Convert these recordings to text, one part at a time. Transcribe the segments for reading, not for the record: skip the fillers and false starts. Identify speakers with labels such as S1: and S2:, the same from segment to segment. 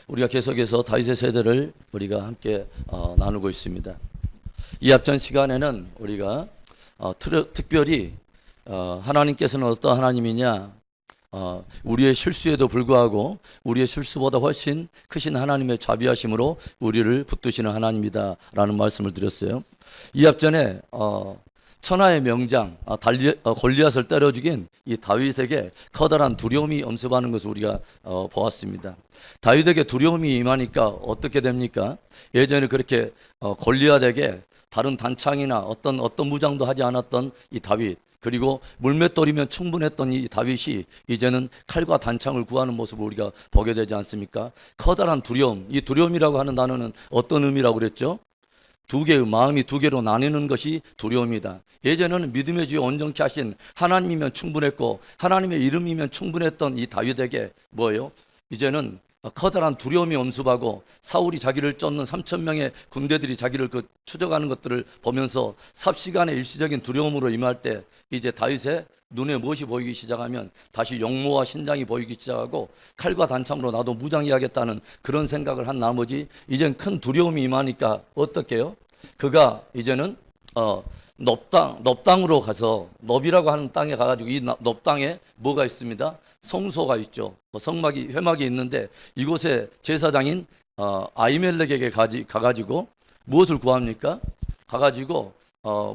S1: 우리가 계속해서 다윗의 세대를 우리가 함께 나누고 있습니다. 이 앞전 시간에는 우리가 특별히 하나님께서는 어떤 하나님이냐, 우리의 실수에도 불구하고 우리의 실수보다 훨씬 크신 하나님의 자비하심으로 우리를 붙드시는 하나님이다 라는 말씀을 드렸어요. 이 앞전에 천하의 명장 골리앗을 때려 죽인 이 다윗에게 커다란 두려움이 엄습하는 것을 우리가 보았습니다. 다윗에게 두려움이 임하니까 어떻게 됩니까? 예전에 그렇게 골리앗에게 다른 단창이나 어떤 무장도 하지 않았던 이 다윗, 그리고 물맷돌이면 충분했던 이 다윗이 이제는 칼과 단창을 구하는 모습을 우리가 보게 되지 않습니까? 커다란 두려움, 이 두려움이라고 하는 단어는 어떤 의미라고 그랬죠? 두 개의 마음이 두 개로 나뉘는 것이 두려움이다. 예전에는 믿음의 주에 온전케 하신 하나님이면 충분했고 하나님의 이름이면 충분했던 이 다윗에게 뭐예요? 이제는 커다란 두려움이 엄습하고 사울이 자기를 쫓는 3,000명의 군대들이 자기를 추적하는 것들을 보면서 삽시간에 일시적인 두려움으로 임할 때 이제 다윗의 눈에 무엇이 보이기 시작하면 다시 용모와 신장이 보이기 시작하고 칼과 단창으로 나도 무장해야겠다는 그런 생각을 한 나머지 이젠 큰 두려움이 임하니까 어떻게 해요? 그가 이제는 넙땅으로 가서 넙이라고 하는 땅에 가가지고 이 넙땅에 뭐가 있습니다? 성소가 있죠. 회막이 있는데 이곳에 제사장인 아히멜렉에게 가가지고 무엇을 구합니까? 가가지고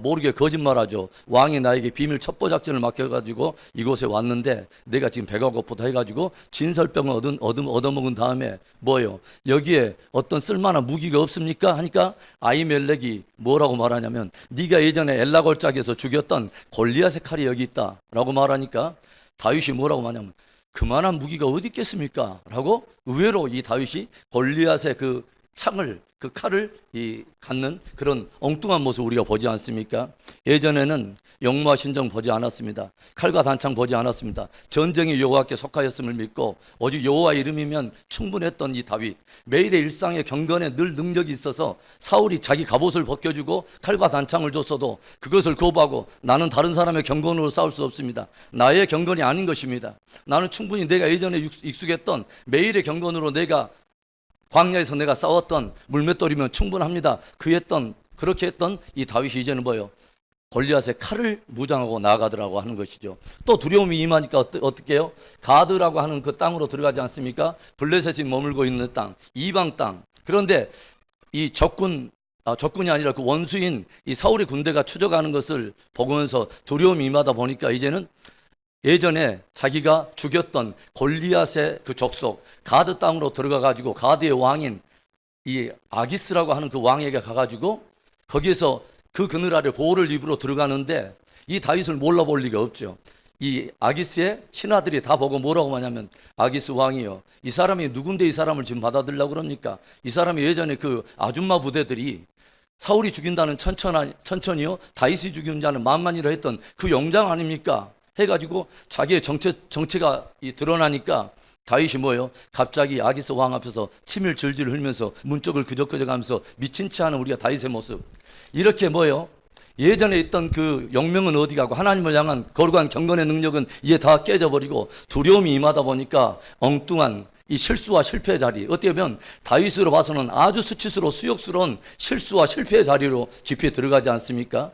S1: 모르게 거짓말하죠. 왕이 나에게 비밀 첩보 작전을 맡겨가지고 이곳에 왔는데 내가 지금 배가 고프다 해가지고 진설병을 얻어먹은 다음에 뭐예요? 여기에 어떤 쓸만한 무기가 없습니까? 하니까 아히멜렉이 뭐라고 말하냐면 네가 예전에 엘라골짜기에서 죽였던 골리앗의 칼이 여기 있다 라고 말하니까 다윗이 뭐라고 말하냐면 그만한 무기가 어디 있겠습니까? 라고 의외로 이 다윗이 골리앗의 그 칼을 갖는 그런 엉뚱한 모습 우리가 보지 않습니까? 예전에는 영모와 신정 보지 않았습니다. 칼과 단창 보지 않았습니다. 전쟁이 여호와께 속하였음을 믿고 오직 여호와 이름이면 충분했던 이 다윗, 매일의 일상의 경건에 늘 능력이 있어서 사울이 자기 갑옷을 벗겨주고 칼과 단창을 줬어도 그것을 거부하고 나는 다른 사람의 경건으로 싸울 수 없습니다. 나의 경건이 아닌 것입니다. 나는 충분히 내가 예전에 익숙했던 매일의 경건으로 내가 광야에서 내가 싸웠던 물맷돌이면 충분합니다. 그렇게 했던 이 다윗이 이제는 뭐예요? 골리앗의 칼을 무장하고 나가더라고 하는 것이죠. 또 두려움이 임하니까 어떻게 해요? 가드라고 하는 그 땅으로 들어가지 않습니까? 블레셋이 머물고 있는 땅, 이방 땅. 그런데 이 적군이 아니라 그 원수인 이 사울의 군대가 추적하는 것을 보면서 두려움이 임하다 보니까 이제는 예전에 자기가 죽였던 골리앗의 그 족속 가드 땅으로 들어가가지고 가드의 왕인 이 아기스라고 하는 그 왕에게 가가지고 거기에서 그 그늘 아래 보호를 입으로 들어가는데 이 다윗을 몰라볼 리가 없죠. 이 아기스의 신하들이 다 보고 뭐라고 하냐면 아기스 왕이요, 이 사람이 누군데 이 사람을 지금 받아들이려고 그럽니까? 이 사람이 예전에 그 아줌마 부대들이 사울이 죽인다는 천천히요 다윗이 죽인 자는 만만이라 했던 그 용장 아닙니까? 해가지고 자기의 정체가 드러나니까 다윗이 뭐예요? 갑자기 아기스 왕 앞에서 침을 질질 흘면서 문쪽을 그적그적하면서 미친 체 하는 우리가 다윗의 모습. 이렇게 뭐예요? 예전에 있던 그 영명은 어디 가고 하나님을 향한 거룩한 경건의 능력은 이제 다 깨져버리고 두려움이 임하다 보니까 엉뚱한 이 실수와 실패의 자리, 어떻게 보면 다윗으로 봐서는 아주 수치스러워 수욕스러운 실수와 실패의 자리로 깊이 들어가지 않습니까?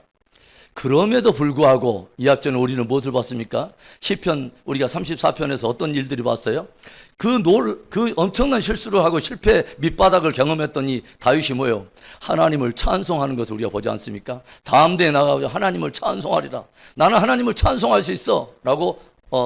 S1: 그럼에도 불구하고 이 앞전에 우리는 무엇을 봤습니까? 시편 우리가 34편에서 어떤 일들이 봤어요? 그 엄청난 실수를 하고 실패 밑바닥을 경험했던 이 다윗이 뭐예요? 하나님을 찬송하는 것을 우리가 보지 않습니까? 다음 대에 나가서 하나님을 찬송하리라. 나는 하나님을 찬송할 수 있어 라고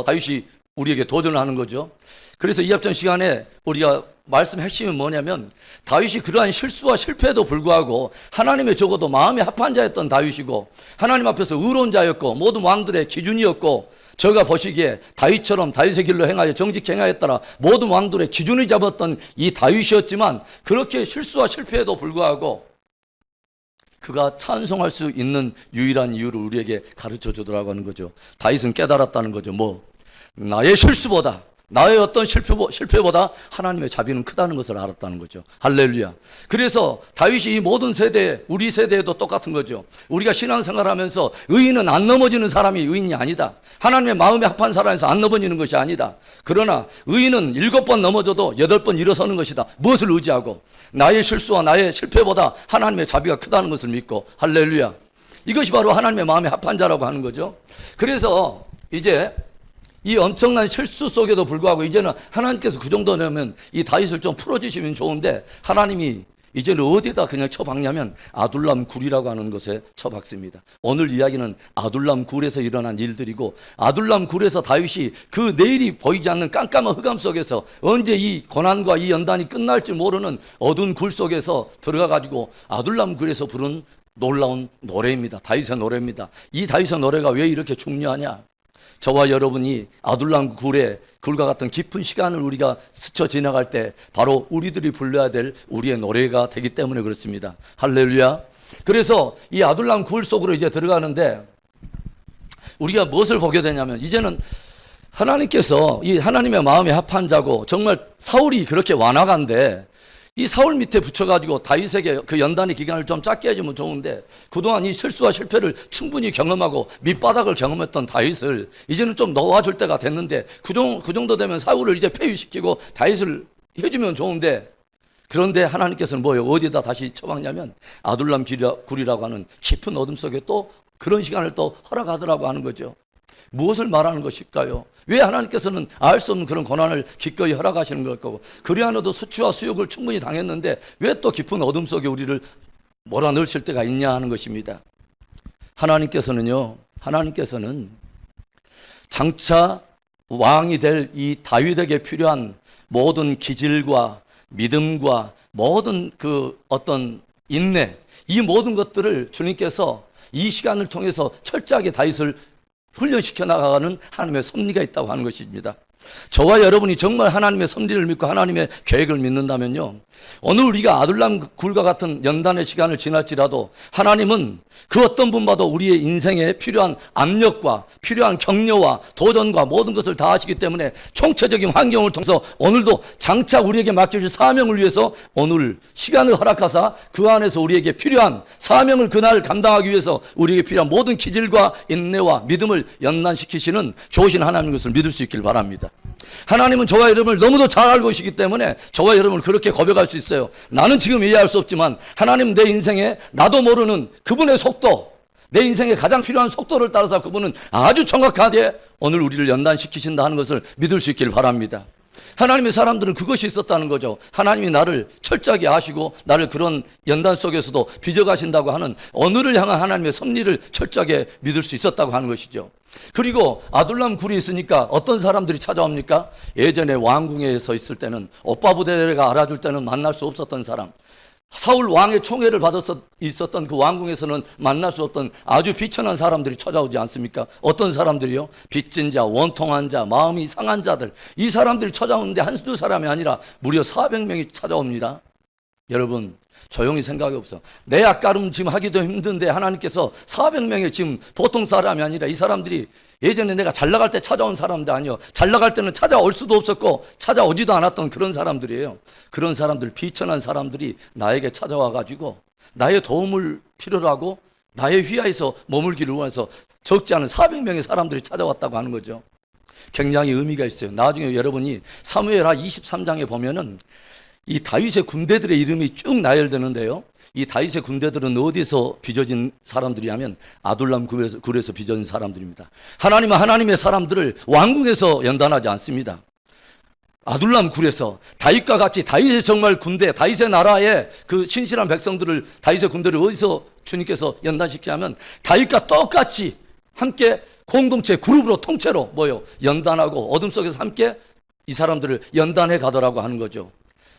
S1: 다윗이 우리에게 도전을 하는 거죠. 그래서 이 앞전 시간에 우리가 말씀 핵심은 뭐냐면 다윗이 그러한 실수와 실패에도 불구하고 하나님의 적어도 마음에 합한 자였던 다윗이고 하나님 앞에서 의로운 자였고 모든 왕들의 기준이었고 저가 보시기에 다윗처럼 다윗의 길로 행하여 정직히 행하였더라 모든 왕들의 기준을 잡았던 이 다윗이었지만 그렇게 실수와 실패에도 불구하고 그가 찬송할 수 있는 유일한 이유를 우리에게 가르쳐 주더라고 하는 거죠. 다윗은 깨달았다는 거죠. 나의 실수보다 나의 어떤 실패보다 하나님의 자비는 크다는 것을 알았다는 거죠. 할렐루야. 그래서 다윗이 이 모든 세대, 우리 세대에도 똑같은 거죠. 우리가 신앙생활하면서 의인은 안 넘어지는 사람이 의인이 아니다. 하나님의 마음에 합한 사람에서 안 넘어지는 것이 아니다. 그러나 의인은 7번 넘어져도 8번 일어서는 것이다. 무엇을 의지하고? 나의 실수와 나의 실패보다 하나님의 자비가 크다는 것을 믿고. 할렐루야. 이것이 바로 하나님의 마음에 합한 자라고 하는 거죠. 그래서 이제 이 엄청난 실수 속에도 불구하고 이제는 하나님께서 그 정도 되면 이 다윗을 좀 풀어주시면 좋은데, 하나님이 이제는 어디다 그냥 쳐박냐면 아둘람 굴이라고 하는 곳에 쳐박습니다. 오늘 이야기는 아둘람 굴에서 일어난 일들이고, 아둘람 굴에서 다윗이 그 내일이 보이지 않는 깜깜한 흑암 속에서 언제 이 고난과 이 연단이 끝날지 모르는 어두운 굴 속에서 들어가가지고 아둘람 굴에서 부른 놀라운 노래입니다. 다윗의 노래입니다. 이 다윗의 노래가 왜 이렇게 중요하냐? 저와 여러분이 아둘람 굴과 같은 깊은 시간을 우리가 스쳐 지나갈 때 바로 우리들이 불러야 될 우리의 노래가 되기 때문에 그렇습니다. 할렐루야. 그래서 이 아둘람 굴 속으로 이제 들어가는데 우리가 무엇을 보게 되냐면, 이제는 하나님께서 이 하나님의 마음에 합한 자고, 정말 사울이 그렇게 완악한데 이 사울 밑에 붙여가지고 다윗에게 그 연단의 기간을 좀 짧게 해주면 좋은데, 그동안 이 실수와 실패를 충분히 경험하고 밑바닥을 경험했던 다윗을 이제는 좀 놓아줄 때가 됐는데, 그 정도 되면 사울을 이제 폐위시키고 다윗을 해주면 좋은데, 그런데 하나님께서는 뭐예요? 어디다 다시 쳐박냐면 아둘람 굴이라고 하는 깊은 어둠 속에 또 그런 시간을 또 허락하더라고 하는 거죠. 무엇을 말하는 것일까요? 왜 하나님께서는 알 수 없는 그런 고난을 기꺼이 허락하시는 걸까요? 그리 않아도 수치와 수욕을 충분히 당했는데 왜 또 깊은 어둠 속에 우리를 몰아넣으실 때가 있냐 하는 것입니다. 하나님께서는 장차 왕이 될 이 다윗에게 필요한 모든 기질과 믿음과 모든 그 어떤 인내, 이 모든 것들을 주님께서 이 시간을 통해서 철저하게 다윗을 훈련시켜 나가는 하나님의 섭리가 있다고 하는 것입니다. 저와 여러분이 정말 하나님의 섭리를 믿고 하나님의 계획을 믿는다면요, 오늘 우리가 아둘람 굴과 같은 연단의 시간을 지날지라도 하나님은 그 어떤 분마다 우리의 인생에 필요한 압력과 필요한 격려와 도전과 모든 것을 다 하시기 때문에 총체적인 환경을 통해서 오늘도 장차 우리에게 맡겨질 사명을 위해서 오늘 시간을 허락하사 그 안에서 우리에게 필요한 사명을 그날 감당하기 위해서 우리에게 필요한 모든 기질과 인내와 믿음을 연단시키시는 좋으신 하나님인 것을 믿을 수 있길 바랍니다. 하나님은 저와 여러분을 너무도 잘 알고 계시기 때문에 저와 여러분을 그렇게 고백할 수 있어요. 나는 지금 이해할 수 없지만 하나님은 내 인생에 나도 모르는 그분의 속도, 내 인생에 가장 필요한 속도를 따라서 그분은 아주 정확하게 오늘 우리를 연단시키신다 하는 것을 믿을 수 있길 바랍니다. 하나님의 사람들은 그것이 있었다는 거죠. 하나님이 나를 철저하게 아시고 나를 그런 연단 속에서도 빚어가신다고 하는 오늘을 향한 하나님의 섭리를 철저하게 믿을 수 있었다고 하는 것이죠. 그리고 아둘람 굴이 있으니까 어떤 사람들이 찾아옵니까? 예전에 왕궁에 서 있을 때는 오빠 부대가 알아줄 때는 만날 수 없었던 사람, 사울 왕의 총애를 있었던 그 왕궁에서는 만날 수 없던 아주 비천한 사람들이 찾아오지 않습니까? 어떤 사람들이요? 빚진 자, 원통한 자, 마음이 상한 자들, 이 사람들이 찾아오는데 한두 사람이 아니라 무려 400명이 찾아옵니다. 여러분, 조용히 생각이 없어. 내 앞가름 지금 하기도 힘든데 하나님께서 400명의 지금 보통 사람이 아니라 이 사람들이 예전에 내가 잘 나갈 때 찾아온 사람도 아니요, 잘 나갈 때는 찾아올 수도 없었고 찾아오지도 않았던 그런 사람들이에요. 그런 사람들, 비천한 사람들이 나에게 찾아와 가지고 나의 도움을 필요로 하고 나의 휘하에서 머물기를 원해서 적지 않은 400명의 사람들이 찾아왔다고 하는 거죠. 굉장히 의미가 있어요. 나중에 여러분이 사무엘하 23장에 보면은 이 다윗의 군대들의 이름이 쭉 나열되는데요, 이 다윗의 군대들은 어디서 빚어진 사람들이냐면 아둘람 굴에서 빚어진 사람들입니다. 하나님은 하나님의 사람들을 왕궁에서 연단하지 않습니다. 아둘람 굴에서 다윗과 같이 다윗의 정말 군대, 다윗의 나라의 그 신실한 백성들을, 다윗의 군대를 어디서 주님께서 연단시키냐면 다윗과 똑같이 함께 공동체 그룹으로 통째로 연단하고 어둠 속에서 함께 이 사람들을 연단해 가더라고 하는 거죠.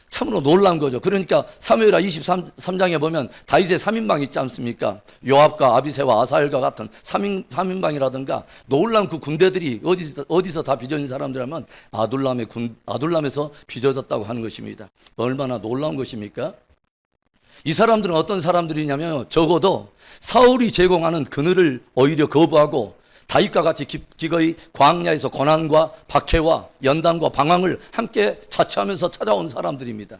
S1: 참으로 놀라운 거죠. 그러니까 사무엘하 23장에 보면 다윗의 3인방 있지 않습니까? 요압과 아비새와 아사엘과 같은 3인방이라든가 놀라운 그 군대들이 어디서 다 빚어진 사람들이라면 아둘람에서 빚어졌다고 하는 것입니다. 얼마나 놀라운 것입니까? 이 사람들은 어떤 사람들이냐면 적어도 사울이 제공하는 그늘을 오히려 거부하고 다윗과 같이 기꺼이 광야에서 고난과 박해와 연단과 방황을 함께 자처하면서 찾아온 사람들입니다.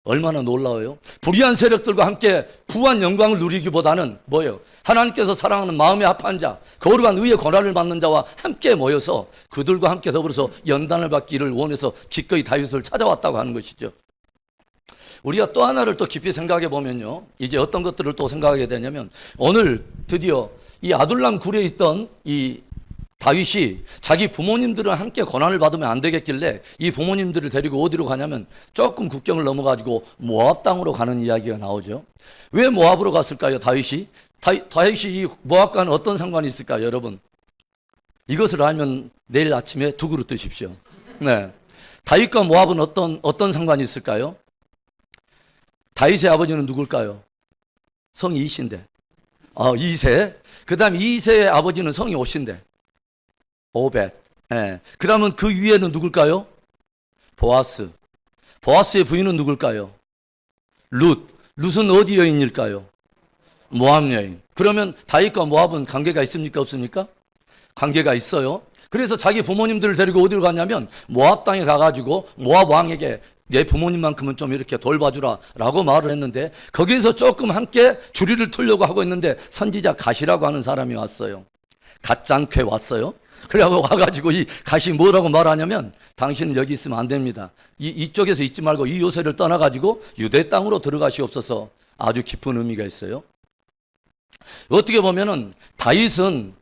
S1: 얼마나 놀라워요. 불의한 세력들과 함께 부한 영광을 누리기보다는 뭐예요? 하나님께서 사랑하는 마음에 합한 자, 거룩한 의의 권한을 받는 자와 함께 모여서 그들과 함께 더불어서 연단을 받기를 원해서 기꺼이 다윗을 찾아왔다고 하는 것이죠. 우리가 또 하나를 또 깊이 생각해 보면요, 이제 어떤 것들을 또 생각하게 되냐면, 오늘 드디어 이 아둘람 굴에 있던 이 다윗이 자기 부모님들은 함께 고난을 받으면 안 되겠길래 이 부모님들을 데리고 어디로 가냐면 조금 국경을 넘어가지고 모압 땅으로 가는 이야기가 나오죠. 왜 모압으로 갔을까요? 다윗이 이 모압과는 어떤 상관이 있을까요? 여러분, 이것을 알면 내일 아침에 두 그릇 드십시오. 네, 다윗과 모압은 어떤 상관이 있을까요? 다윗의 아버지는 누굴까요? 성이 이신데, 이세. 그 다음 이세의 아버지는 성이 오신데, 오벳. 예. 그러면 그 위에는 누굴까요? 보아스. 보아스의 부인은 누굴까요? 룻. 룻은 어디 여인일까요? 모압 여인. 그러면 다윗과 모압은 관계가 있습니까? 없습니까? 관계가 있어요. 그래서 자기 부모님들을 데리고 어디로 갔냐면 모압 땅에 가가지고 모압 왕에게 내 부모님만큼은 좀 이렇게 돌봐주라 라고 말을 했는데, 거기에서 조금 함께 주리를 틀려고 하고 있는데 선지자 갓이라고 하는 사람이 왔어요. 갓장쾌 왔어요. 그래갖고 와가지고 이 갓이 뭐라고 말하냐면, 당신은 여기 있으면 안 됩니다. 이쪽에서 있지 말고 이 요새를 떠나가지고 유대 땅으로 들어가시옵소서. 아주 깊은 의미가 있어요. 어떻게 보면은 다윗은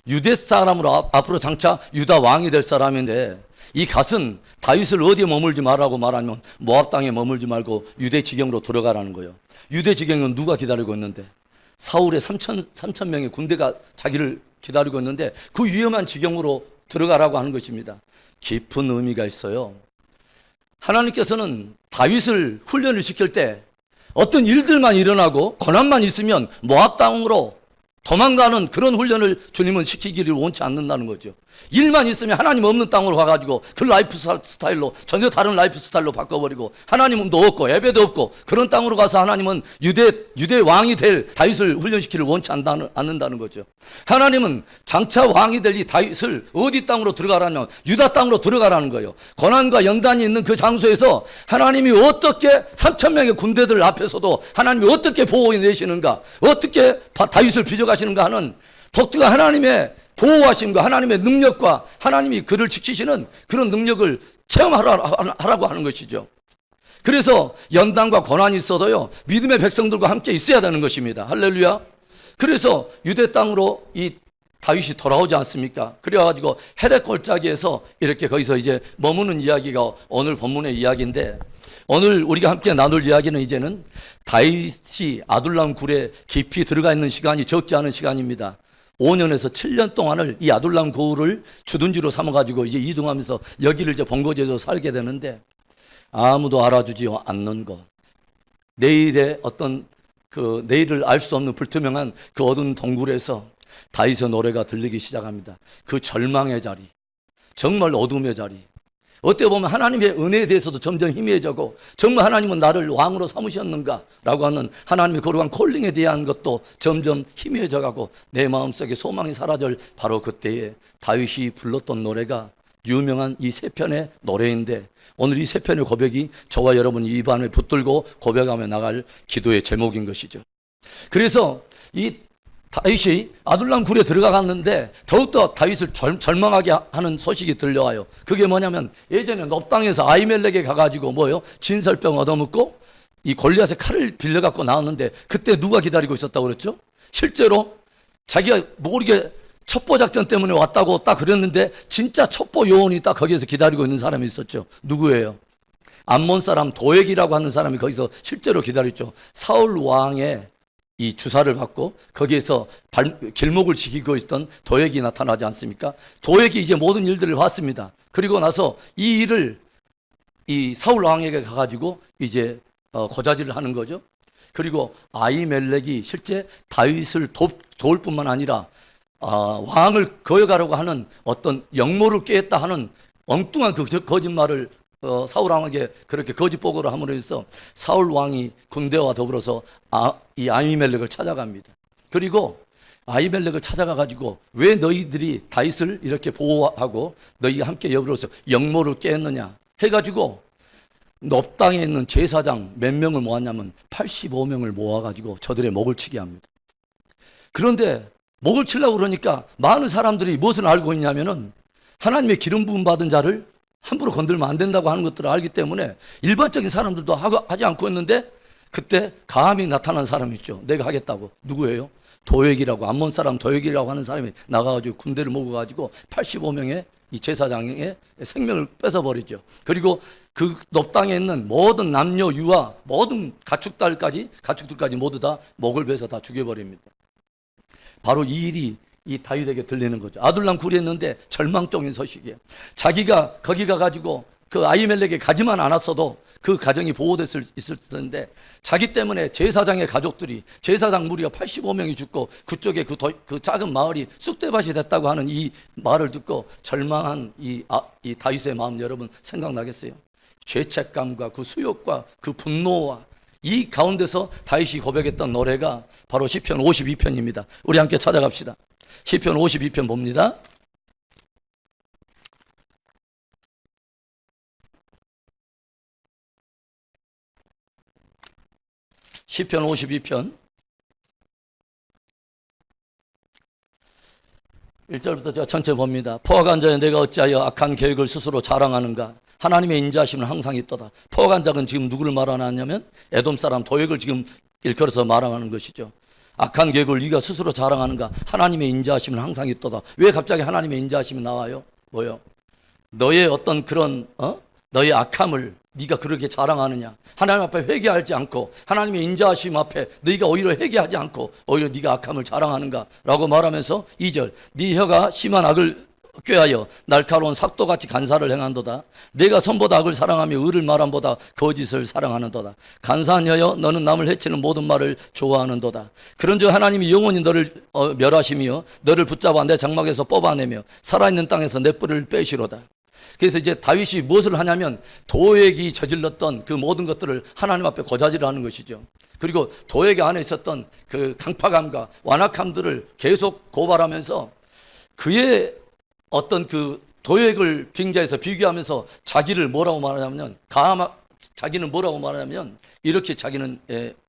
S1: 유대 사람으로 앞으로 장차 유다 왕이 될 사람인데, 이 갓은 다윗을 어디에 머물지 말라고 말하면 모압 땅에 머물지 말고 유대 지경으로 들어가라는 거예요. 유대 지경은 누가 기다리고 있는데? 사울의 3천 명의 군대가 자기를 기다리고 있는데 그 위험한 지경으로 들어가라고 하는 것입니다. 깊은 의미가 있어요. 하나님께서는 다윗을 훈련을 시킬 때 어떤 일들만 일어나고 고난만 있으면 모압 땅으로 도망가는 그런 훈련을 주님은 시키기를 원치 않는다는 거죠. 일만 있으면 하나님 없는 땅으로 가가지고 그 라이프 스타일로 전혀 다른 라이프 스타일로 바꿔버리고 하나님도 없고 예배도 없고 그런 땅으로 가서 하나님은 유대 왕이 될 다윗을 훈련시키기를 원치 않는다는 거죠. 하나님은 장차 왕이 될 이 다윗을 어디 땅으로 들어가라면 유다 땅으로 들어가라는 거예요. 고난과 연단이 있는 그 장소에서 하나님이 어떻게 3천 명의 군대들 앞에서도 하나님이 어떻게 보호해 내시는가, 어떻게 다윗을 빚어가시는가 하는 독특한 하나님의 보호하심과 하나님의 능력과 하나님이 그를 지키시는 그런 능력을 체험하라고 하는 것이죠. 그래서 연단과 고난이 있어도요, 믿음의 백성들과 함께 있어야 되는 것입니다. 할렐루야. 그래서 유대 땅으로 이 다윗이 돌아오지 않습니까? 그래가지고 헤렛 골짜기에서 이렇게 거기서 이제 머무는 이야기가 오늘 본문의 이야기인데, 오늘 우리가 함께 나눌 이야기는 이제는 다윗이 아둘람 굴에 깊이 들어가 있는 시간이 적지 않은 시간입니다. 5년에서 7년 동안을 이 아둘람 굴을 주둔지로 삼아가지고 이제 이동하면서 여기를 이제 본거지에서 살게 되는데, 아무도 알아주지 않는 것, 내일의 어떤 그 내일을 알 수 없는 불투명한 그 어두운 동굴에서 다윗의 노래가 들리기 시작합니다. 그 절망의 자리, 정말 어둠의 자리, 어떻게 보면 하나님의 은혜에 대해서도 점점 희미해지고, 정말 하나님은 나를 왕으로 삼으셨는가 라고 하는 하나님의 거룩한 콜링에 대한 것도 점점 희미해져 가고 내 마음속에 소망이 사라질 바로 그때에 다윗이 불렀던 노래가 유명한 이 세 편의 노래인데, 오늘 이 세 편의 고백이 저와 여러분이 입안에 붙들고 고백하며 나갈 기도의 제목인 것이죠. 그래서 이 다윗이 아둘람 굴에 들어가갔는데 더욱더 다윗을 절망하게 하는 소식이 들려와요. 그게 뭐냐면, 예전에 놉 땅에서 아히멜렉에 가가지고 뭐요? 진설병 얻어먹고 이 골리앗의 칼을 빌려갖고 나왔는데, 그때 누가 기다리고 있었다고 그랬죠? 실제로 자기가 모르게 첩보 작전 때문에 왔다고 딱 그랬는데 진짜 첩보 요원이 딱 거기에서 기다리고 있는 사람이 있었죠. 누구예요? 암몬 사람 도액이라고 하는 사람이 거기서 실제로 기다렸죠. 사울 왕의 이 주사를 받고 거기에서 길목을 지키고 있던 도액이 나타나지 않습니까? 도액이 이제 모든 일들을 봤습니다. 그리고 나서 이 일을 이 사울 왕에게 가가지고 이제 고자질을 하는 거죠. 그리고 아히멜렉이 실제 다윗을 도울 뿐만 아니라 왕을 거역하려고 하는 어떤 역모를 꾀했다 하는 엉뚱한 그 거짓말을 사울 왕에게 그렇게 거짓 보고를 함으로 해서 사울 왕이 군대와 더불어서 이 아히멜렉을 찾아갑니다. 그리고 아히멜렉을 찾아가 가지고 왜 너희들이 다윗을 이렇게 보호하고 너희가 함께 여부로서 영모를 깨었느냐 해가지고 넙 땅에 있는 제사장 몇 명을 모았냐면 85명을 모아가지고 저들의 목을 치게 합니다. 그런데 목을 치려고 그러니까 많은 사람들이 무엇을 알고 있냐면은 하나님의 기름 부음 받은 자를 함부로 건들면 안 된다고 하는 것들을 알기 때문에 일반적인 사람들도 하지 않고 있는데 그때 감히 나타난 사람이 있죠. 내가 하겠다고. 누구예요? 도액이라고, 암몬 사람 도액이라고 하는 사람이 나가가지고 군대를 모아가지고 85명의 이 제사장의 생명을 뺏어버리죠. 그리고 그 넙 땅에 있는 모든 남녀 유아 모든 가축들까지 모두 다 목을 베서 다 죽여버립니다. 바로 이 일이 이 다윗에게 들리는 거죠. 아둘람 굴이었는데 절망적인 소식이에요. 자기가 거기 가가지고 그 아히멜렉에 가지만 않았어도 그 가정이 보호됐을 있을 텐데 자기 때문에 제사장의 가족들이 제사장 무리가 85명이 죽고 그쪽에 그 작은 마을이 쑥대밭이 됐다고 하는 이 말을 듣고 절망한 이 다윗의 마음 여러분 생각나겠어요? 죄책감과 그 수욕과 그 분노와 이 가운데서 다윗이 고백했던 노래가 바로 시편 52편입니다. 우리 함께 찾아갑시다. 시편 52편 봅니다. 시편 52편 1절부터 제가 전체 봅니다. 포악한 자여 내가 어찌하여 악한 계획을 스스로 자랑하는가. 하나님의 인자하심은 항상 있도다. 포악한 자는 지금 누구를 말하냐면 에돔 사람 도액을 지금 일컬어서 말하는 것이죠. 악한 계획을 네가 스스로 자랑하는가. 하나님의 인자하심은 항상 있도다. 왜 갑자기 하나님의 인자하심이 나와요? 뭐요? 너의 어떤 그런 너의 악함을 네가 그렇게 자랑하느냐. 하나님 앞에 회개하지 않고 하나님의 인자하심 앞에 너희가 오히려 회개하지 않고 오히려 네가 악함을 자랑하는가 라고 말하면서 2절 네 혀가 심한 악을 꾀하여 날카로운 삭도같이 간사를 행한도다. 내가 선보다 악을 사랑하며 의를 말함보다 거짓을 사랑하는도다. 간사한 혀여 너는 남을 해치는 모든 말을 좋아하는도다. 그런즉 하나님이 영원히 너를 멸하시며 너를 붙잡아 내 장막에서 뽑아내며 살아있는 땅에서 내 뿔을 빼시로다. 그래서 이제 다윗이 무엇을 하냐면 도액이 저질렀던 그 모든 것들을 하나님 앞에 고자질을 하는 것이죠. 그리고 도액 안에 있었던 그 강팍함과 완악함들을 계속 고발하면서 그의 어떤 그 도액을 빙자해서 비교하면서 자기를 뭐라고 말하냐면 자기는 뭐라고 말하냐면 이렇게 자기는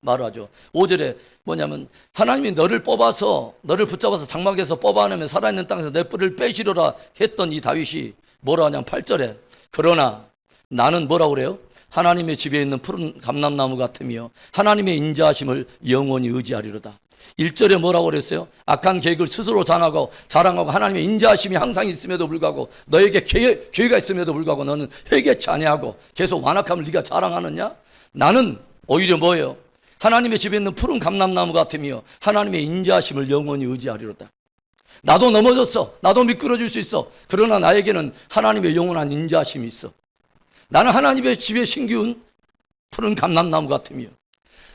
S1: 말을 하죠. 5절에 뭐냐면 하나님이 너를 뽑아서 너를 붙잡아서 장막에서 뽑아내면 살아있는 땅에서 내 뿔을 빼시려라 했던 이 다윗이 뭐라 하냐면 8절에 그러나 나는 뭐라고 그래요? 하나님의 집에 있는 푸른 감람나무 같으며 하나님의 인자하심을 영원히 의지하리로다. 1절에 뭐라고 그랬어요? 악한 계획을 스스로 자랑하고 하나님의 인자하심이 항상 있음에도 불구하고 너에게 죄가 있음에도 불구하고 너는 회개치 아니하고 계속 완악함을 네가 자랑하느냐? 나는 오히려 뭐예요? 하나님의 집에 있는 푸른 감람나무 같으며 하나님의 인자하심을 영원히 의지하리로다. 나도 넘어졌어. 나도 미끄러질 수 있어. 그러나 나에게는 하나님의 영원한 인자하심이 있어. 나는 하나님의 집에 심기운 푸른 감람나무 같으며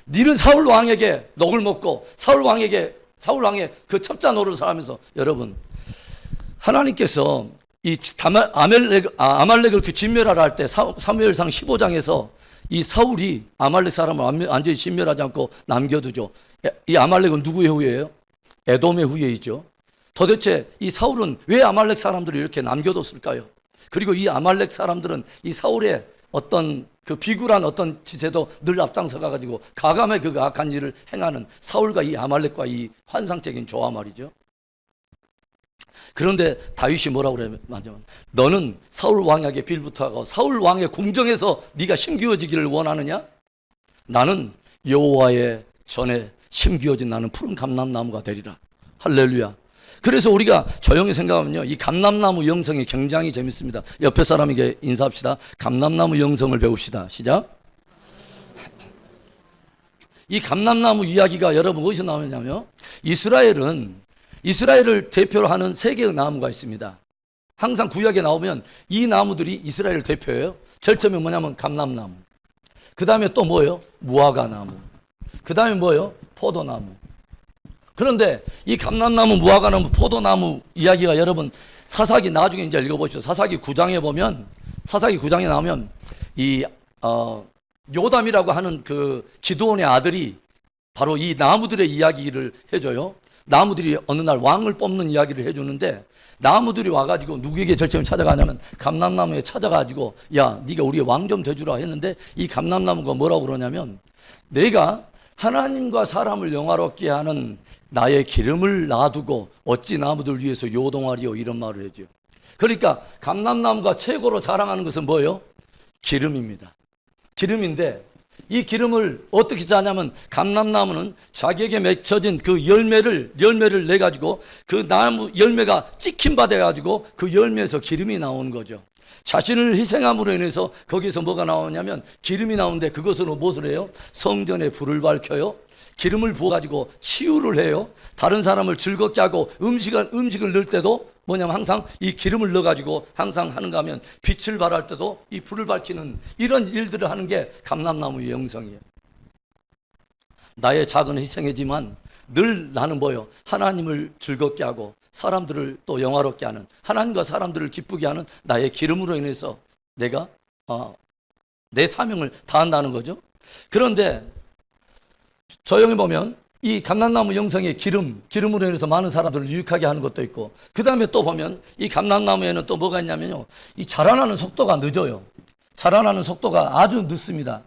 S1: 너는 사울 왕에게 녹을 먹고 사울 왕의 그 첩자 노릇을 하면서 여러분 하나님께서 이 아말렉을 그 진멸하라 할 때 사무엘상 15장에서 이 사울이 아말렉 사람을 완전히 진멸하지 않고 남겨두죠. 이 아말렉은 누구의 후예예요? 에돔의 후예이죠. 도대체 이 사울은 왜 아말렉 사람들을 이렇게 남겨뒀을까요? 그리고 이 아말렉 사람들은 이 사울의 어떤 그 비굴한 어떤 짓에도 늘 앞장서가 가지고 가감의 그 악한 일을 행하는 사울과 이 아말렉과 이 환상적인 조화 말이죠. 그런데 다윗이 뭐라고 그래요? 너는 사울 왕에게 빌부터하고 사울 왕의 궁정에서 네가 심기어지기를 원하느냐? 나는 여호와의 전에 심기어진 나는 푸른 감람나무가 되리라. 할렐루야. 그래서 우리가 조용히 생각하면요, 이 감람나무 영성이 굉장히 재밌습니다. 옆에 사람에게 인사합시다. 감람나무 영성을 배웁시다. 시작. 이 감람나무 이야기가 여러분 어디서 나오냐면요, 이스라엘을 대표로 하는 세 개의 나무가 있습니다. 항상 구약에 나오면 이 나무들이 이스라엘을 대표해요. 절점이 뭐냐면 감람나무. 그 다음에 또 뭐예요? 무화과나무. 그 다음에 뭐예요? 포도나무. 그런데 이 감람나무, 무화과나무, 포도나무 이야기가 여러분 사사기 나중에 이제 읽어보시죠. 사사기 9장에 보면, 사사기 9장에 나오면 이 요담이라고 하는 그 기드온의 아들이 바로 이 나무들의 이야기를 해줘요. 나무들이 어느 날 왕을 뽑는 이야기를 해주는데, 나무들이 와가지고 누구에게 절체를 찾아가냐면 감람나무에 찾아가지고 야, 네가 우리의 왕 좀 돼주라 했는데, 이 감람나무가 뭐라고 그러냐면 내가 하나님과 사람을 영화롭게 하는 나의 기름을 놔두고 어찌 나무들 위해서 요동하리요, 이런 말을 해줘요. 그러니까 감람나무가 최고로 자랑하는 것은 뭐예요? 기름입니다. 기름인데, 이 기름을 어떻게 짜냐면 감람나무는 자기에게 맺혀진 그 열매를 내 가지고 그 나무 열매가 찍힘 받아 가지고 그 열매에서 기름이 나오는 거죠. 자신을 희생함으로 인해서 거기서 뭐가 나오냐면 기름이 나오는데, 그것으로 무엇을 해요? 성전에 불을 밝혀요. 기름을 부어 가지고 치유를 해요. 다른 사람을 즐겁게 하고 음식을 넣을 때도 뭐냐면 항상 이 기름을 넣어 가지고 항상 하는가 하면 빛을 발할 때도 이 불을 밝히는 이런 일들을 하는 게 감람나무의 영성이에요. 나의 작은 희생이지만 늘 나는 뭐예요? 하나님을 즐겁게 하고 사람들을 또 영화롭게 하는, 하나님과 사람들을 기쁘게 하는 나의 기름으로 인해서 내가 내 사명을 다한다는 거죠. 그런데 조용히 보면 이 감람나무 영성의 기름으로 인해서 많은 사람들을 유익하게 하는 것도 있고, 그 다음에 또 보면 이 감람나무에는 또 뭐가 있냐면요, 이 자라나는 속도가 늦어요. 자라나는 속도가 아주 늦습니다.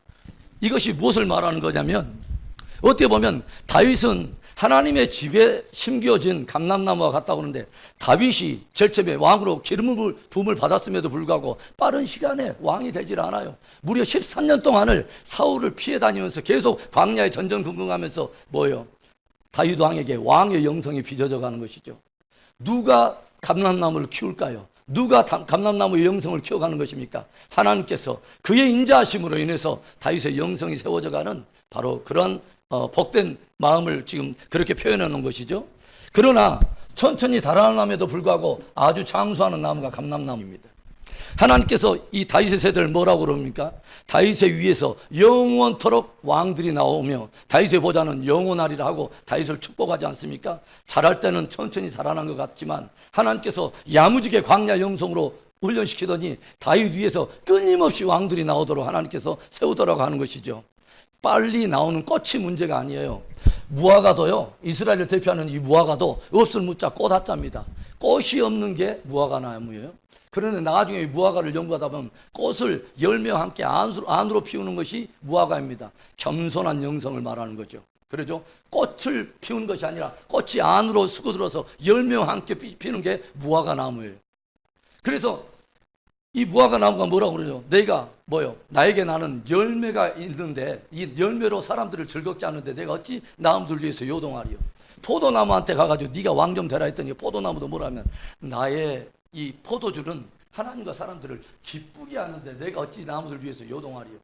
S1: 이것이 무엇을 말하는 거냐면, 어떻게 보면 다윗은 하나님의 집에 심겨진 감람나무와 같다고 하는데, 다윗이 제일 처음에 왕으로 기름을 부음을 받았음에도 불구하고 빠른 시간에 왕이 되질 않아요. 무려 13년 동안을 사울을 피해 다니면서 계속 광야의 전전긍긍하면서 뭐예요? 다윗 왕에게 왕의 영성이 빚어져 가는 것이죠. 누가 감람나무를 키울까요? 누가 감람나무의 영성을 키워가는 것입니까? 하나님께서 그의 인자하심으로 인해서 다윗의 영성이 세워져 가는 바로 그런 복된 마음을 지금 그렇게 표현해 놓은 것이죠. 그러나 천천히 자라남에도 불구하고 아주 장수하는 나무가 감람나무입니다. 하나님께서 이 다윗의 세대를 뭐라고 그럽니까? 다윗의 위에서 영원토록 왕들이 나오며 다윗의 보좌는 영원하리라 하고 다윗을 축복하지 않습니까? 자랄 때는 천천히 자라난 것 같지만 하나님께서 야무지게 광야 영성으로 훈련시키더니 다윗 위에서 끊임없이 왕들이 나오도록 하나님께서 세우더라고 하는 것이죠. 빨리 나오는 꽃이 문제가 아니에요. 무화과도요, 이스라엘을 대표하는 이 무화과도 없을 무자 꽃화자입니다. 꽃이 없는 게 무화과 나무예요. 그런데 나중에 이 무화과를 연구하다 보면 꽃을 열매와 함께 안으로 피우는 것이 무화과입니다. 겸손한 영성을 말하는 거죠. 그러죠? 꽃을 피우는 것이 아니라 꽃이 안으로 수고들어서 열매와 함께 피우는 게 무화과 나무예요. 그래서 이 무화과 나무가 뭐라고 그러죠? 내가 뭐요? 나에게 나는 열매가 있는데 이 열매로 사람들을 즐겁게 하는데 내가 어찌 나무들 위해서 요동하리요? 포도나무한테 가가지고 네가 왕 좀 되라 했더니 포도나무도 뭐라면 나의 이 포도주는 하나님과 사람들을 기쁘게 하는데 내가 어찌 나무들 위해서 요동하리요?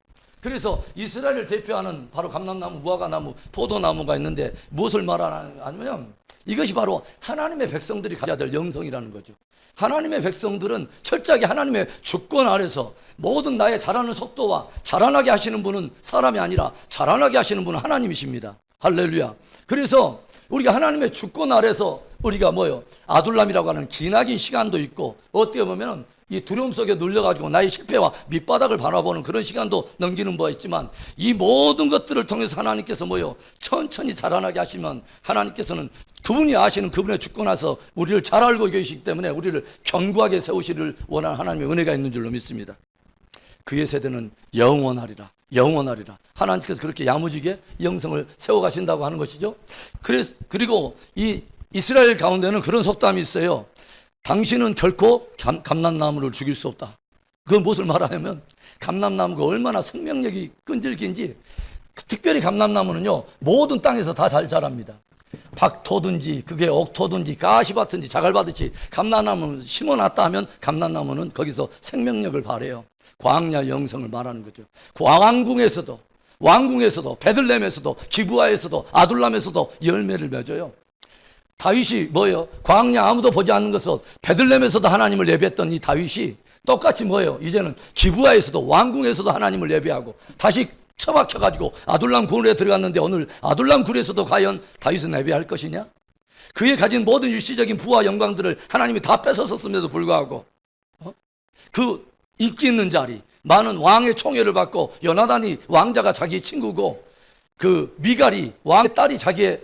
S1: 그래서 이스라엘을 대표하는 바로 감람나무, 무화과나무, 포도나무가 있는데 무엇을 말하냐면 이것이 바로 하나님의 백성들이 가져야 될 영성이라는 거죠. 하나님의 백성들은 철저하게 하나님의 주권 아래서 모든 나의 자라는 속도와 자라나게 하시는 분은 사람이 아니라 자라나게 하시는 분은 하나님이십니다. 할렐루야. 그래서 우리가 하나님의 주권 아래서 우리가 뭐요? 아둘람이라고 하는 기나긴 시간도 있고 어떻게 보면 이 두려움 속에 눌려가지고 나의 실패와 밑바닥을 바라보는 그런 시간도 넘기는 바가 있지만 이 모든 것들을 통해서 하나님께서 뭐요? 천천히 자라나게 하시면 하나님께서는 그분이 아시는 그분의 주권에서 우리를 잘 알고 계시기 때문에 우리를 견고하게 세우시를 원하는 하나님의 은혜가 있는 줄로 믿습니다. 그의 세대는 영원하리라. 영원하리라. 하나님께서 그렇게 야무지게 영성을 세워가신다고 하는 것이죠. 그리고 이 이스라엘 가운데는 그런 속담이 있어요. 당신은 결코 감람나무를 죽일 수 없다. 그건 무엇을 말하냐면 감람나무가 얼마나 생명력이 끈질긴지, 특별히 감람나무는요 모든 땅에서 다 잘 자랍니다. 박토든지 그게 옥토든지 가시밭든지 자갈밭든지 감람나무는 심어놨다 하면 감람나무는 거기서 생명력을 발해요. 광야 영성을 말하는 거죠. 왕궁에서도 베들레헴에서도 기브아에서도 아둘람에서도 열매를 맺어요. 다윗이 뭐예요? 광야 아무도 보지 않는 것을 베들레헴에서도 하나님을 예배했던 이 다윗이 똑같이 뭐예요? 이제는 기브아에서도 왕궁에서도 하나님을 예배하고 다시 처박혀가지고 아둘람 굴에 들어갔는데 오늘 아둘람 굴에서도 과연 다윗은 예배할 것이냐? 그의 가진 모든 일시적인 부와 영광들을 하나님이 다 뺏었었음에도 불구하고 그 인기 있는 자리, 많은 왕의 총애를 받고 요나단이 왕자가 자기 친구고 그 미갈이 왕의 딸이 자기의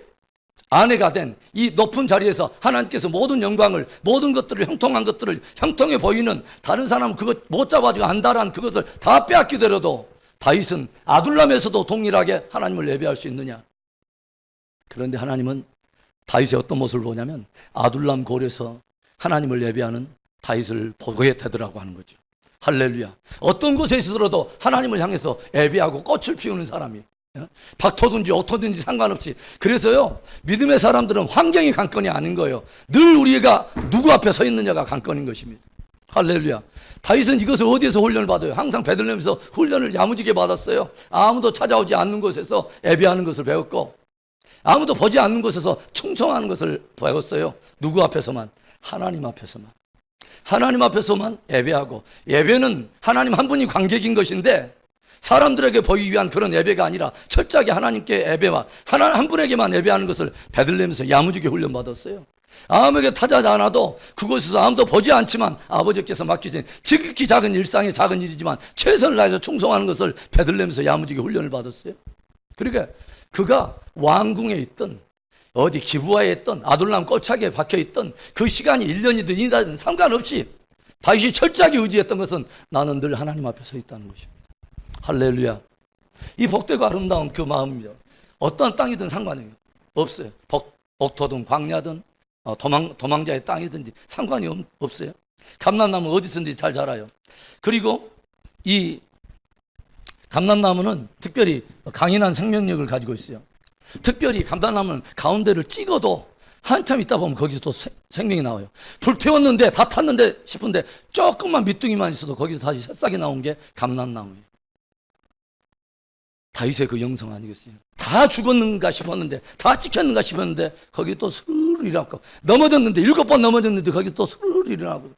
S1: 아내가 된 이 높은 자리에서 하나님께서 모든 영광을, 모든 것들을, 형통한 것들을 형통해 보이는, 다른 사람은 그것 못 잡아주고 안달한 그것을 다 빼앗기더라도 다윗은 아둘람에서도 동일하게 하나님을 예배할 수 있느냐? 그런데 하나님은 다윗의 어떤 모습을 보냐면 아둘람 골에서 하나님을 예배하는 다윗을 보게 되더라고 하는 거죠. 할렐루야. 어떤 곳에 있어도 하나님을 향해서 예배하고 꽃을 피우는 사람이, 박토든지 어토든지 상관없이. 그래서요, 믿음의 사람들은 환경이 관건이 아닌 거예요. 늘 우리가 누구 앞에 서 있느냐가 관건인 것입니다. 할렐루야. 다윗은 이것을 어디에서 훈련을 받아요? 항상 베들레헴에서 훈련을 야무지게 받았어요. 아무도 찾아오지 않는 곳에서 예배하는 것을 배웠고, 아무도 보지 않는 곳에서 충성하는 것을 배웠어요. 누구 앞에서만? 하나님 앞에서만. 하나님 앞에서만 예배하고, 예배는 하나님 한 분이 관객인 것인데 사람들에게 보이기 위한 그런 예배가 아니라 철저하게 하나님께 예배와 하나님 한 분에게만 예배하는 것을 베들레헴에서 야무지게 훈련받았어요. 아무에게 타자지 않아도 그곳에서 아무도 보지 않지만 아버지께서 맡기신 지극히 작은 일상의 작은 일이지만 최선을 다해서 충성하는 것을 베들레헴에서 야무지게 훈련을 받았어요. 그러니까 그가 왕궁에 있던, 어디 기부하에 있던, 아둘람 꼬차기에 박혀있던 그 시간이 1년이든 2년이든 상관없이 다윗이 철저하게 의지했던 것은 나는 늘 하나님 앞에 서 있다는 것입니다. 할렐루야. 이 복되고 아름다운 그 마음이요, 어떤 땅이든 상관이 없어요. 옥토든 광야든 도망자의 땅이든지 상관이 없어요. 감람나무 어디서든지 잘 자라요. 그리고 이 감람나무는 특별히 강인한 생명력을 가지고 있어요. 특별히 감람나무는 가운데를 찍어도 한참 있다 보면 거기서 또 생명이 나와요. 불 태웠는데 다 탔는데 싶은데 조금만 밑둥이만 있어도 거기서 다시 새싹이 나온 게 감람나무예요. 다윗의 그 영성 아니겠어요? 다 죽었는가 싶었는데, 다 찍혔는가 싶었는데 거기 또 스르르 일어나고, 넘어졌는데 7번 넘어졌는데 거기 또 스르르 일어나고.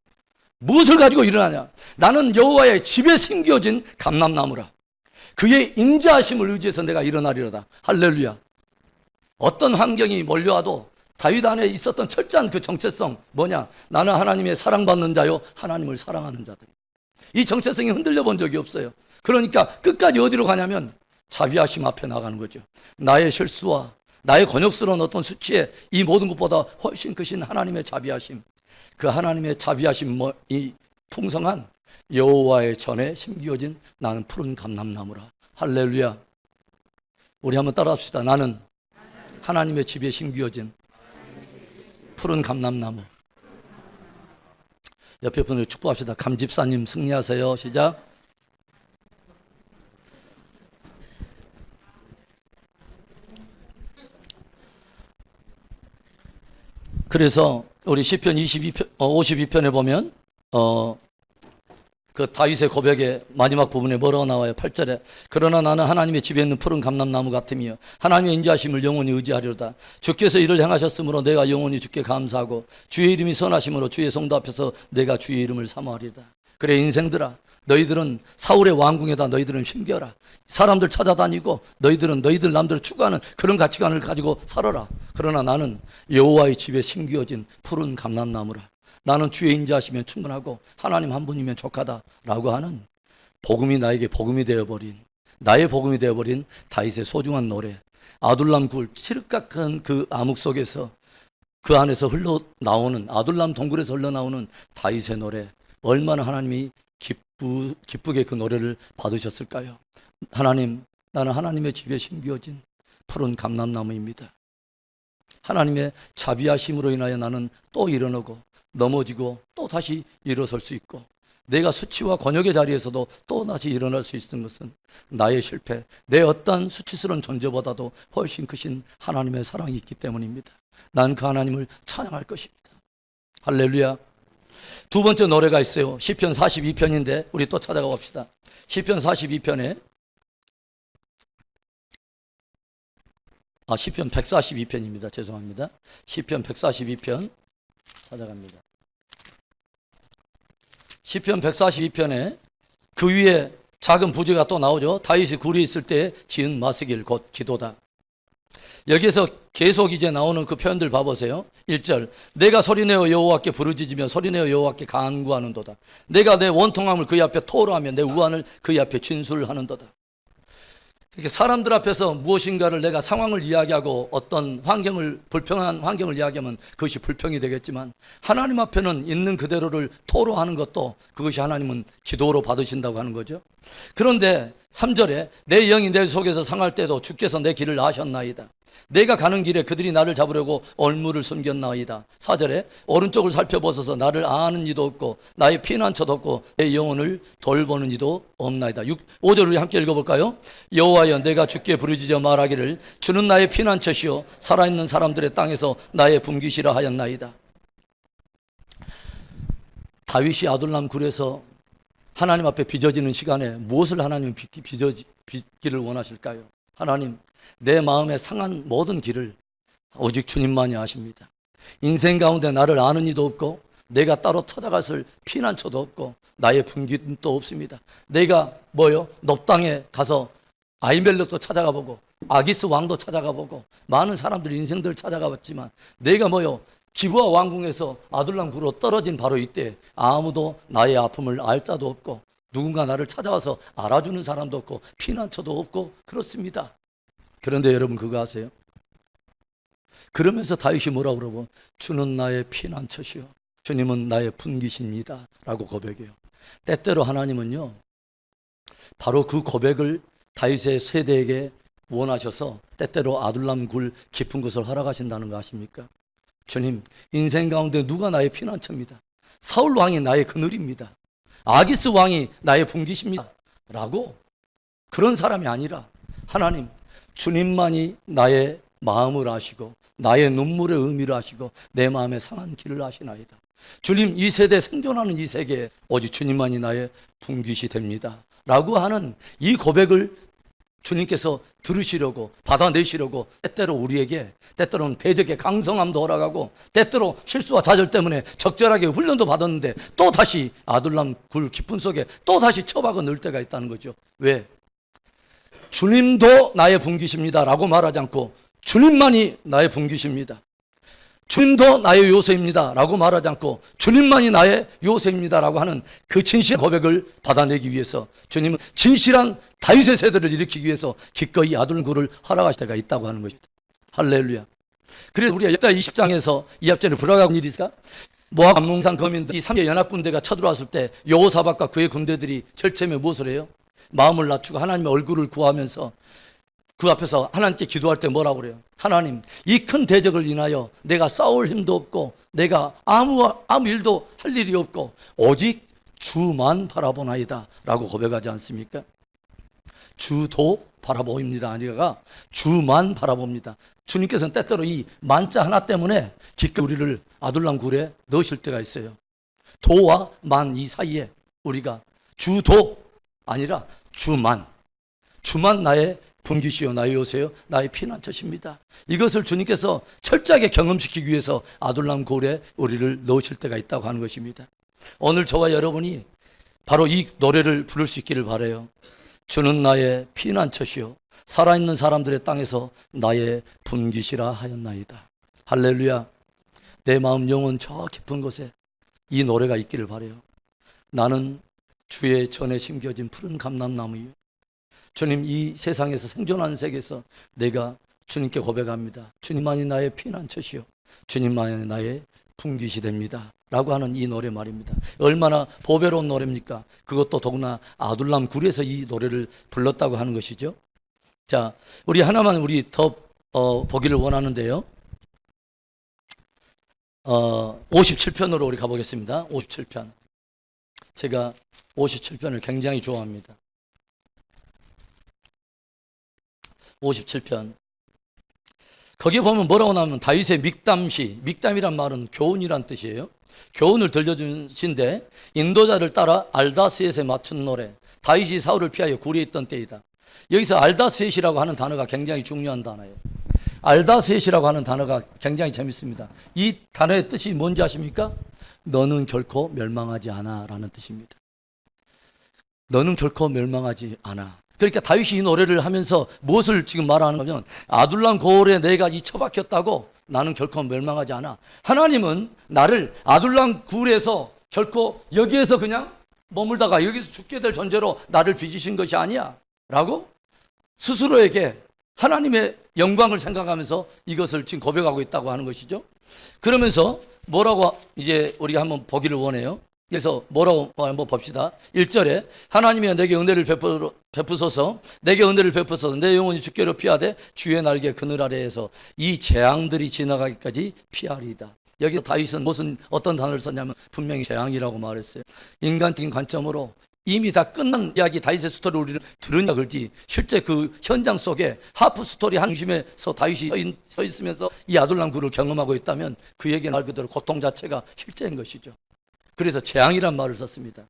S1: 무엇을 가지고 일어나냐? 나는 여호와의 집에 심겨진 감람나무라. 그의 인자하심을 의지해서 내가 일어나리로다. 할렐루야. 어떤 환경이 몰려와도 다윗 안에 있었던 철저한 그 정체성 뭐냐? 나는 하나님의 사랑받는 자요, 하나님을 사랑하는 자들. 이 정체성이 흔들려 본 적이 없어요. 그러니까 끝까지 어디로 가냐면 자비하심 앞에 나가는 거죠. 나의 실수와 나의 곤욕스러운 어떤 수치에 이 모든 것보다 훨씬 크신 하나님의 자비하심, 그 하나님의 자비하심, 이 풍성한 여호와의 전에 심기어진 나는 푸른 감람나무라. 할렐루야. 우리 한번 따라합시다. 나는 하나님의 집에 심기어진 푸른 감람나무. 옆에 분을 축복합시다. 감집사님 승리하세요. 시작. 그래서 우리 시편 52편에 보면 그 다윗의 고백의 마지막 부분에 뭐라고 나와요? 8절에 그러나 나는 하나님의 집에 있는 푸른 감람나무 같으며 하나님의 인자하심을 영원히 의지하리로다. 주께서 이를 행하셨으므로 내가 영원히 주께 감사하고 주의 이름이 선하심으로 주의 성도 앞에서 내가 주의 이름을 사모하리로다. 그래 인생들아, 너희들은 사울의 왕궁에다 너희들은 심겨라. 사람들 찾아다니고 너희들 남들을 추구하는 그런 가치관을 가지고 살아라. 그러나 나는 여호와의 집에 심겨진 푸른 감람나무라. 나는 주의 인자하시면 충분하고 하나님 한 분이면 족하다라고 하는 복음이 나에게 복음이 되어버린, 나의 복음이 되어버린 다윗의 소중한 노래. 아둘람 굴 칠흑같은 그 암흑 속에서 그 안에서 흘러나오는, 아둘람 동굴에서 흘러나오는 다윗의 노래, 얼마나 하나님이 기쁘게 그 노래를 받으셨을까요? 하나님, 나는 하나님의 집에 심겨진 푸른 감람나무입니다. 하나님의 자비하심으로 인하여 나는 또 일어나고 넘어지고 또 다시 일어설 수 있고, 내가 수치와 곤욕의 자리에서도 또 다시 일어날 수 있는 것은 나의 실패, 내 어떤 수치스러운 존재보다도 훨씬 크신 하나님의 사랑이 있기 때문입니다. 난 그 하나님을 찬양할 것입니다. 할렐루야. 두 번째 노래가 있어요. 시편 42편인데 우리 또 찾아가 봅시다. 시편 42편에 시편 142편입니다. 죄송합니다. 시편 142편 찾아갑니다. 시편 142편에 그 위에 작은 부제가 또 나오죠. 다윗이 굴에 있을 때 지은 마스길 곧 기도다. 여기에서 계속 이제 나오는 그 표현들 봐보세요. 1절, 내가 소리내어 여호와께 부르짖으며 소리내어 여호와께 간구하는도다. 내가 내 원통함을 그의 앞에 토로하며 내 우환을 그의 앞에 진술하는도다. 이렇게 사람들 앞에서 무엇인가를 내가 상황을 이야기하고 어떤 불평한 환경을 이야기하면 그것이 불평이 되겠지만, 하나님 앞에는 있는 그대로를 토로하는 것도 그것이 하나님은 기도로 받으신다고 하는 거죠. 그런데 3절에 내 영이 내 속에서 상할 때도 주께서 내 길을 아셨나이다. 내가 가는 길에 그들이 나를 잡으려고 얼물을 숨겼나이다. 4절에 오른쪽을 살펴보소서 나를 아는 이도 없고 나의 피난처도 없고 내 영혼을 돌보는 이도 없나이다. 5절 우리 함께 읽어볼까요? 여호와여 내가 주께 부르짖어 말하기를 주는 나의 피난처시요 살아있는 사람들의 땅에서 나의 분기시라 하였나이다. 다윗이 아둘람 굴에서 하나님 앞에 빚어지는 시간에 무엇을 하나님은 빚기를 원하실까요? 하나님, 내 마음에 상한 모든 길을 오직 주님만이 아십니다. 인생 가운데 나를 아는 이도 없고 내가 따로 찾아갔을 피난처도 없고 나의 분깃도 없습니다. 내가 높 땅에 가서 아히멜렉도 찾아가 보고 아기스 왕도 찾아가 보고 많은 사람들 인생들 찾아가 봤지만 내가 기브아 왕궁에서 아둘람 굴로 떨어진 바로 이때 아무도 나의 아픔을 알 자도 없고 누군가 나를 찾아와서 알아주는 사람도 없고 피난처도 없고 그렇습니다. 그런데 여러분 그거 아세요? 그러면서 다윗이 뭐라고 그러고 주는 나의 피난처시요 주님은 나의 분기십니다 라고 고백해요. 때때로 하나님은요 바로 그 고백을 다윗의 세대에게 원하셔서 때때로 아둘람 굴 깊은 곳을 허락하신다는 거 아십니까? 주님, 인생 가운데 누가 나의 피난처입니다. 사울 왕이 나의 그늘입니다. 아기스 왕이 나의 분기십니다 라고 그런 사람이 아니라 하나님, 주님만이 나의 마음을 아시고 나의 눈물의 의미를 아시고 내 마음의 상한 길을 아시나이다. 주님, 이 세대 생존하는 이 세계에 오직 주님만이 나의 분깃이 됩니다 라고 하는 이 고백을 주님께서 들으시려고 받아내시려고 때때로 우리에게 때때로는 대적의 강성함도 허락하고 때때로 실수와 좌절 때문에 적절하게 훈련도 받았는데 또 다시 아둘람 굴 깊은 속에 또 다시 처박아 넣을 때가 있다는 거죠. 왜? 주님도 나의 분깃입니다 라고 말하지 않고 주님만이 나의 분깃입니다, 주님도 나의 요새입니다 라고 말하지 않고 주님만이 나의 요새입니다 라고 하는 그 진실한 고백을 받아내기 위해서 주님은 진실한 다윗의 세대를 일으키기 위해서 기꺼이 아둘굴을 허락하실 때가 있다고 하는 것입니다. 할렐루야. 그래서 우리가 역사 20장에서 이 앞전에 불화가 일이 있을까? 모압 암몬산 거민들이 3개 연합군대가 쳐들어왔을 때 여호사밧과 그의 군대들이 절체에 무엇을 해요? 마음을 낮추고 하나님의 얼굴을 구하면서 그 앞에서 하나님께 기도할 때 뭐라고 그래요? 하나님, 이 큰 대적을 인하여 내가 싸울 힘도 없고 내가 아무 일도 할 일이 없고 오직 주만 바라보나이다 라고 고백하지 않습니까? 주도 바라보입니다 아니가 주만 바라봅니다. 주님께서는 때때로 이 만자 하나 때문에 기꺼이 우리를 아둘람 굴에 넣으실 때가 있어요. 도와 만 이 사이에 우리가 주도 아니라 주만 나의 분깃이요 나의 요새요 나의 피난처십니다. 이것을 주님께서 철저하게 경험시키기 위해서 아둘람 굴에 우리를 넣으실 때가 있다고 하는 것입니다. 오늘 저와 여러분이 바로 이 노래를 부를 수 있기를 바라요. 주는 나의 피난처시요 살아있는 사람들의 땅에서 나의 분깃이라 하였나이다. 할렐루야. 내 마음 영혼 저 깊은 곳에 이 노래가 있기를 바라요. 나는 주의 전에 심겨진 푸른 감람나무요 주님, 이 세상에서 생존하는 세계에서 내가 주님께 고백합니다. 주님만이 나의 피난처시요 주님만이 나의 분깃이 됩니다 라고 하는 이 노래 말입니다. 얼마나 보배로운 노래입니까? 그것도 더구나 아둘람 굴에서 이 노래를 불렀다고 하는 것이죠. 자, 우리 하나만 우리 더 보기를 원하는데요. 57편으로 우리 가보겠습니다. 57편. 제가 57편을 굉장히 좋아합니다. 57편. 거기에 보면 뭐라고 나오면 다윗의 믹담시, 믹담이란 말은 교훈이란 뜻이에요. 교훈을 들려주신데 인도자를 따라 알다스엣에 맞춘 노래. 다윗이 사울을 피하여 굴에 있던 때이다. 여기서 알다스엣이라고 하는 단어가 굉장히 중요한 단어예요. 알다스엣이라고 하는 단어가 굉장히 재밌습니다. 이 단어의 뜻이 뭔지 아십니까? 너는 결코 멸망하지 않아 라는 뜻입니다. 너는 결코 멸망하지 않아. 그러니까 다윗이 이 노래를 하면서 무엇을 지금 말하는 거냐면 아둘람 고을에 내가 이 처박혔다고 나는 결코 멸망하지 않아. 하나님은 나를 아둘람 굴에서 결코 여기에서 그냥 머물다가 여기서 죽게 될 존재로 나를 빚으신 것이 아니야 라고 스스로에게 하나님의 영광을 생각하면서 이것을 지금 고백하고 있다고 하는 것이죠. 그러면서 뭐라고 이제 우리가 한번 보기를 원해요. 그래서 뭐라고 한번 봅시다. 1절에 하나님이여 내게 은혜를 베푸소서, 내게 은혜를 베푸소서, 내 영혼이 주께로 피하되 주의 날개 그늘 아래에서 이 재앙들이 지나가기까지 피하리이다. 여기 다윗은 어떤 단어를 썼냐면 분명히 재앙이라고 말했어요. 인간적인 관점으로 이미 다 끝난 이야기 다윗의 스토리를 우리는 들으냐 그러지, 실제 그 현장 속에 하프 스토리 한심에서 다윗이 서 있으면서 이 아둘람 굴을 경험하고 있다면 그에게 말 그대로 고통 자체가 실제인 것이죠. 그래서 재앙이란 말을 썼습니다.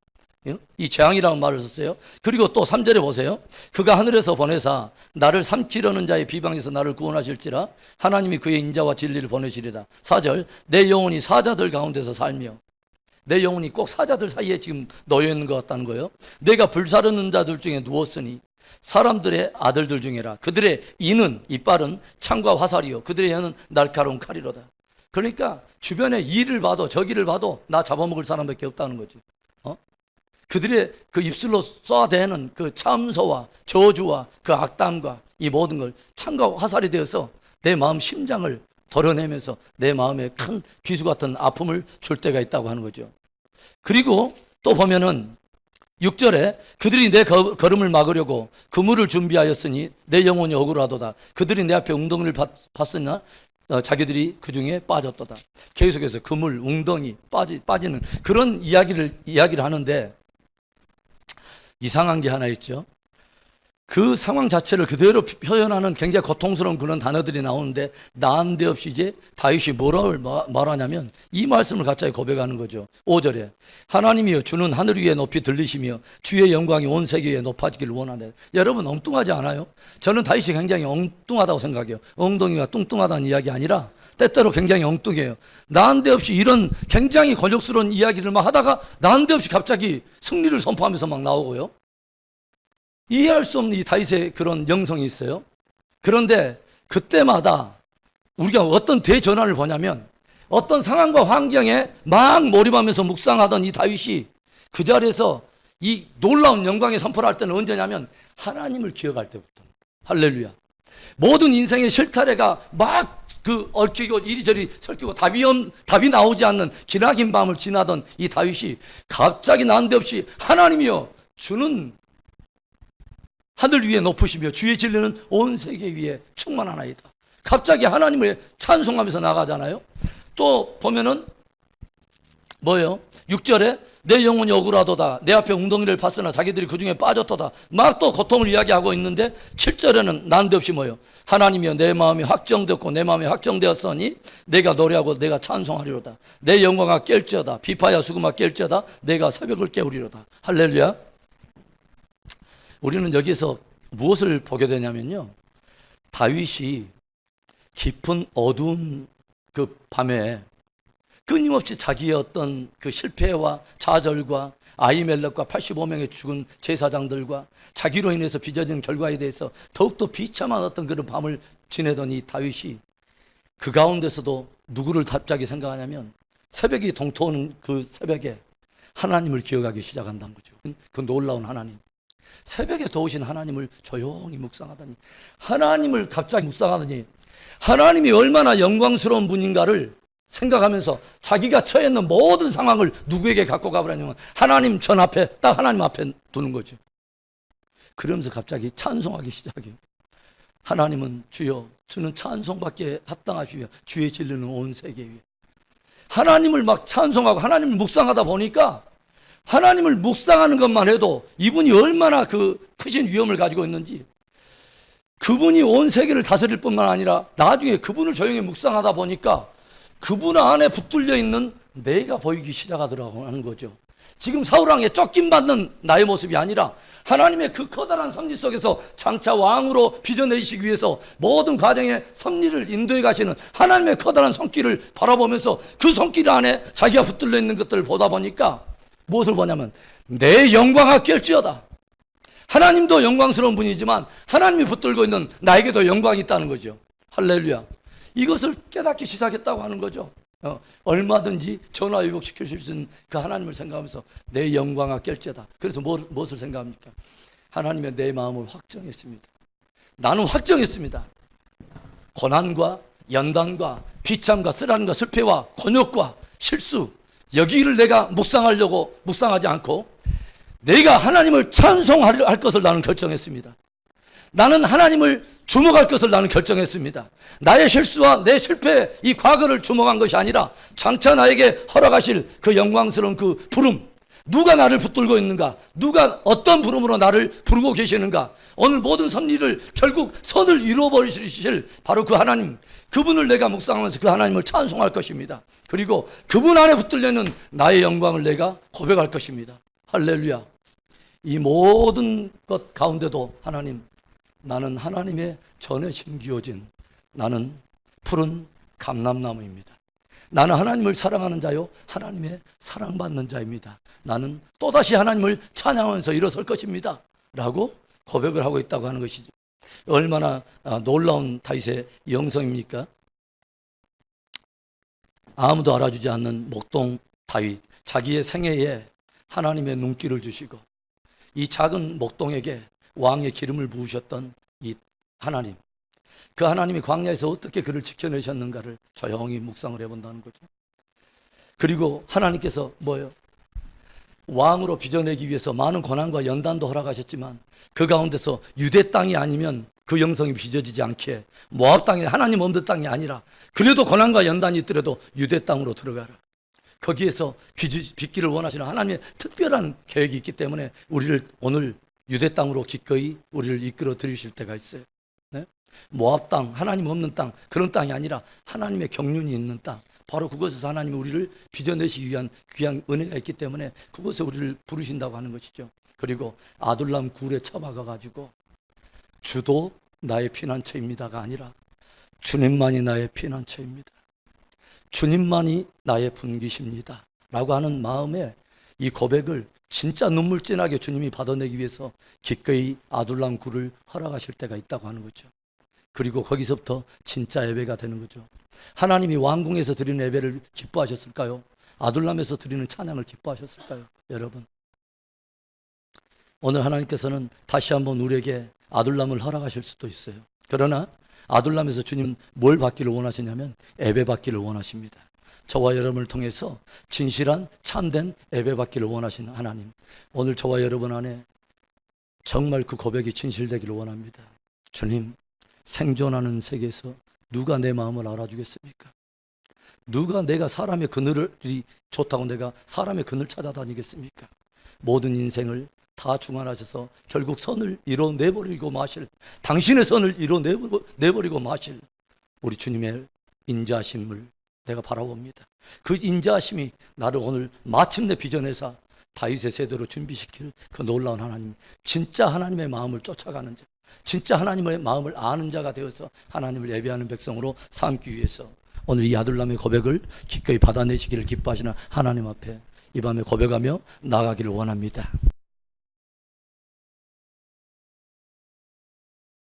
S1: 이 재앙이라는 말을 썼어요. 그리고 또 3절에 보세요. 그가 하늘에서 보내사 나를 삼키려는 자의 비방에서 나를 구원하실지라 하나님이 그의 인자와 진리를 보내시리다. 4절 내 영혼이 사자들 가운데서 살며, 내 영혼이 꼭 사자들 사이에 지금 놓여 있는 것 같다는 거예요. 내가 불사르는 자들 중에 누웠으니 사람들의 아들들 중에라. 그들의 이는 이빨은 창과 화살이요 그들의 혀는 날카로운 칼이로다. 그러니까 주변에 이를 봐도 저기를 봐도 나 잡아먹을 사람밖에 없다는 거지. 그들의 그 입술로 쏘아대는 그 참소와 저주와 그 악담과 이 모든 걸 창과 화살이 되어서 내 마음 심장을 도려내면서 내 마음에 큰 비수 같은 아픔을 줄 때가 있다고 하는 거죠. 그리고 또 보면은 6절에 그들이 내 걸음을 막으려고 그물을 준비하였으니 내 영혼이 억울하도다. 그들이 내 앞에 웅덩이를 봤으나 자기들이 그 중에 빠졌도다. 계속해서 그물, 웅덩이 빠지는 그런 이야기를 하는데 이상한 게 하나 있죠. 그 상황 자체를 그대로 표현하는 굉장히 고통스러운 그런 단어들이 나오는데 난데없이 이제 다윗이 뭐라고 말하냐면 이 말씀을 갑자기 고백하는 거죠. 5절에 하나님이여 주는 하늘 위에 높이 들리시며 주의 영광이 온 세계 위에 높아지기를 원하네. 여러분 엉뚱하지 않아요? 저는 다윗이 굉장히 엉뚱하다고 생각해요. 엉덩이가 뚱뚱하다는 이야기 아니라 때때로 굉장히 엉뚱해요. 난데없이 이런 굉장히 곤욕스러운 이야기를 막 하다가 난데없이 갑자기 승리를 선포하면서 막 나오고요. 이해할 수 없는 이 다윗의 그런 영성이 있어요. 그런데 그때마다 우리가 어떤 대전환을 보냐면 어떤 상황과 환경에 막 몰입하면서 묵상하던 이 다윗이 그 자리에서 이 놀라운 영광의 선포를 할 때는 언제냐면 하나님을 기억할 때부터. 할렐루야. 모든 인생의 실타래가 막 얽히고 이리저리 설키고 답이 나오지 않는 기나긴 밤을 지나던 이 다윗이 갑자기 난데없이 하나님이여 주는 하늘 위에 높으시며 주의 진리는 온 세계 위에 충만하나이다. 갑자기 하나님을 찬송하면서 나가잖아요. 또 보면은 뭐예요? 6절에 내 영혼이 억울하도다. 내 앞에 웅덩이를 봤으나 자기들이 그 중에 빠졌도다. 막 또 고통을 이야기하고 있는데 7절에는 난데없이 뭐예요? 하나님이여 내 마음이 확정되었고 내 마음이 확정되었으니 내가 노래하고 내가 찬송하리로다. 내 영광아 깰지어다. 비파야 수금아 깰지어다. 내가 새벽을 깨우리로다. 할렐루야. 우리는 여기서 무엇을 보게 되냐면요. 다윗이 깊은 어두운 그 밤에 끊임없이 자기의 어떤 그 실패와 좌절과 아히멜렉과 85명의 죽은 제사장들과 자기로 인해서 빚어진 결과에 대해서 더욱더 비참한 어떤 그런 밤을 지내던 이 다윗이 그 가운데서도 누구를 갑자기 생각하냐면 새벽이 동토하는 그 새벽에 하나님을 기억하기 시작한다는 거죠. 그 놀라운 하나님. 새벽에 도우신 하나님을 조용히 묵상하더니 하나님을 갑자기 묵상하더니 하나님이 얼마나 영광스러운 분인가를 생각하면서 자기가 처해 있는 모든 상황을 누구에게 갖고 가버리냐면 하나님 전 앞에 딱 하나님 앞에 두는 거죠. 그러면서 갑자기 찬송하기 시작해요. 하나님은 주여 주는 찬송밖에 합당하시며 주의 진리는 온 세계 위에. 하나님을 막 찬송하고 하나님을 묵상하다 보니까 하나님을 묵상하는 것만 해도 이분이 얼마나 그 크신 위엄을 가지고 있는지, 그분이 온 세계를 다스릴 뿐만 아니라 나중에 그분을 조용히 묵상하다 보니까 그분 안에 붙들려 있는 내가 보이기 시작하더라고 하는 거죠. 지금 사울왕에 쫓김받는 나의 모습이 아니라 하나님의 그 커다란 섭리 속에서 장차 왕으로 빚어내시기 위해서 모든 과정의 섭리를 인도해 가시는 하나님의 커다란 손길을 바라보면서 그 손길 안에 자기가 붙들려 있는 것들을 보다 보니까 무엇을 보냐면 내 영광아 깰지어다. 하나님도 영광스러운 분이지만 하나님이 붙들고 있는 나에게도 영광이 있다는 거죠. 할렐루야. 이것을 깨닫기 시작했다고 하는 거죠. 얼마든지 전화위복시킬 수 있는 그 하나님을 생각하면서 내 영광아 깰지어다. 그래서 무엇을 생각합니까? 하나님의 내 마음을 확정했습니다. 나는 확정했습니다. 고난과 연단과 비참과 쓰라림과 실패와 곤욕과 실수, 여기를 내가 묵상하지 않고 내가 하나님을 찬송할 것을 나는 결정했습니다. 나는 하나님을 주목할 것을 나는 결정했습니다. 나의 실수와 내 실패, 이 과거를 주목한 것이 아니라 장차 나에게 허락하실 그 영광스러운 그 부름, 누가 나를 붙들고 있는가, 누가 어떤 부름으로 나를 부르고 계시는가, 오늘 모든 섭리를 결국 선을 이루어버리실 바로 그 하나님, 그분을 내가 묵상하면서 그 하나님을 찬송할 것입니다. 그리고 그분 안에 붙들려 있는 나의 영광을 내가 고백할 것입니다. 할렐루야. 이 모든 것 가운데도 하나님, 나는 하나님의 전에 심기어진 나는 푸른 감람나무입니다. 나는 하나님을 사랑하는 자요 하나님의 사랑받는 자입니다. 나는 또다시 하나님을 찬양하면서 일어설 것입니다 라고 고백을 하고 있다고 하는 것이죠. 얼마나 놀라운 다윗의 영성입니까? 아무도 알아주지 않는 목동 다윗, 자기의 생애에 하나님의 눈길을 주시고 이 작은 목동에게 왕의 기름을 부으셨던 이 하나님, 그 하나님이 광야에서 어떻게 그를 지켜내셨는가를 조용히 묵상을 해본다는 거죠. 그리고 하나님께서 뭐예요? 왕으로 빚어내기 위해서 많은 고난과 연단도 허락하셨지만 그 가운데서 유대 땅이 아니면 그 영성이 빚어지지 않게, 모압 땅이 하나님 없는 땅이 아니라 그래도 고난과 연단이 있더라도 유대 땅으로 들어가라. 거기에서 빚기를 원하시는 하나님의 특별한 계획이 있기 때문에 우리를 오늘 유대 땅으로 기꺼이 우리를 이끌어 들이실 때가 있어요. 네? 모압 땅, 하나님 없는 땅, 그런 땅이 아니라 하나님의 경륜이 있는 땅, 바로 그곳에서 하나님이 우리를 빚어내시기 위한 귀한 은혜가 있기 때문에 그곳에 우리를 부르신다고 하는 것이죠. 그리고 아둘람 굴에 처박아가지고 주도 나의 피난처입니다가 아니라 주님만이 나의 피난처입니다. 주님만이 나의 분기십니다 라고 하는 마음에 이 고백을 진짜 눈물 진하게 주님이 받아내기 위해서 기꺼이 아둘람 굴을 허락하실 때가 있다고 하는 거죠. 그리고 거기서부터 진짜 예배가 되는 거죠. 하나님이 왕궁에서 드리는 예배를 기뻐하셨을까요? 아둘람에서 드리는 찬양을 기뻐하셨을까요? 여러분, 오늘 하나님께서는 다시 한번 우리에게 아둘람을 허락하실 수도 있어요. 그러나 아둘람에서 주님은 뭘 받기를 원하시냐면 예배 받기를 원하십니다. 저와 여러분을 통해서 진실한 참된 예배 받기를 원하시는 하나님, 오늘 저와 여러분 안에 정말 그 고백이 진실되기를 원합니다. 주님, 생존하는 세계에서 누가 내 마음을 알아주겠습니까? 누가 내가 사람의 그늘이 좋다고 내가 사람의 그늘 찾아다니겠습니까? 모든 인생을 다 중환하셔서 결국 선을 이뤄내버리고 마실, 당신의 선을 이뤄내버리고 마실 우리 주님의 인자하심을 내가 바라봅니다. 그 인자하심이 나를 오늘 마침내 빚어내사 다윗의 세대로 준비시킬 그 놀라운 하나님, 진짜 하나님의 마음을 쫓아가는 자, 진짜 하나님의 마음을 아는 자가 되어서 하나님을 예배하는 백성으로 삼기 위해서 오늘 이 아둘람의 고백을 기꺼이 받아내시기를 기뻐하시는 하나님 앞에 이 밤에 고백하며 나가기를 원합니다.